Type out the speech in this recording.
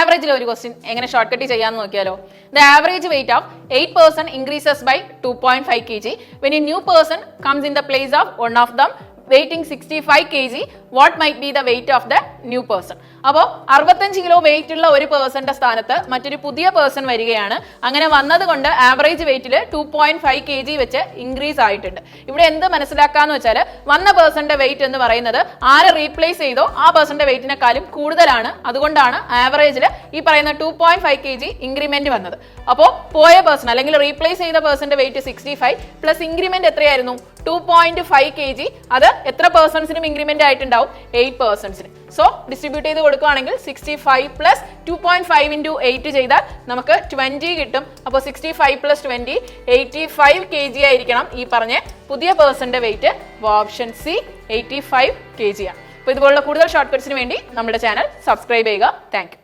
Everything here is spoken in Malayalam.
ആവറേജിലെ ഒരു ക്വസ്റ്റ്യൻ എങ്ങനെ ഷോർട്ട് കട്ട് ചെയ്യാന്ന് നോക്കിയാലോ. The average weight of 8 person increases by 2.5 kg when a new person comes in the place of one of them weighting 65 kg. what might be the weight of the new person? അപ്പോൾ 65 കിലോ വെയിറ്റ് ഉള്ള ഒരു പേഴ്സന്റെ സ്ഥാനത്ത് മറ്റൊരു പുതിയ പേഴ്സൺ വരികയാണ്. അങ്ങനെ വന്നത് കൊണ്ട് ആവറേജ് വെയിറ്റിൽ 2.5 kg വെച്ച് ഇൻക്രീസ് ആയിട്ടുണ്ട്. ഇവിടെ എന്ത് മനസ്സിലാക്കാന്ന് വെച്ചാൽ വന്ന പേഴ്സന്റെ വെയിറ്റ് എന്ന് പറയുന്നത് ആരെ റീപ്ലേസ് ചെയ്തോ ആ പേഴ്സന്റെ വെയിറ്റിനെക്കാളും കൂടുതലാണ്. അതുകൊണ്ടാണ് ആവറേജിൽ ഈ പറയുന്ന 2.5 kg ഇൻക്രിമെന്റ് വന്നത്. അപ്പോൾ പോയ പേഴ്സൺ അല്ലെങ്കിൽ റീപ്ലേസ് ചെയ്ത പേഴ്സന്റെ വെയിറ്റ് 65 പ്ലസ് ഇൻക്രിമെന്റ് എത്രയായിരുന്നു? 2.5 kg. അത് എത്ര പേഴ്സൺസിനും ഇൻക്രിമെന്റ് ആയിട്ടുണ്ടാവും? 8 പേഴ്സൺസിന്. സോ ഡിസ്ട്രിബ്യൂട്ട് ചെയ്ത് കൊടുക്കുകയാണെങ്കിൽ 65 പ്ലസ് 2.5 ഇൻറ്റു 8 ചെയ്താൽ നമുക്ക് 20 കിട്ടും. അപ്പോൾ 65 പ്ലസ് 20 85 kg ആയിരിക്കണം ഈ പറഞ്ഞ പുതിയ പേഴ്സന്റെ വെയിറ്റ്. ഓപ്ഷൻ സി 85 kg ആണ്. അപ്പോൾ ഇതുപോലുള്ള കൂടുതൽ ഷോർട്ട് കട്ട്സിന് വേണ്ടി നമ്മുടെ ചാനൽ സബ്സ്ക്രൈബ് ചെയ്യുക. Thank you.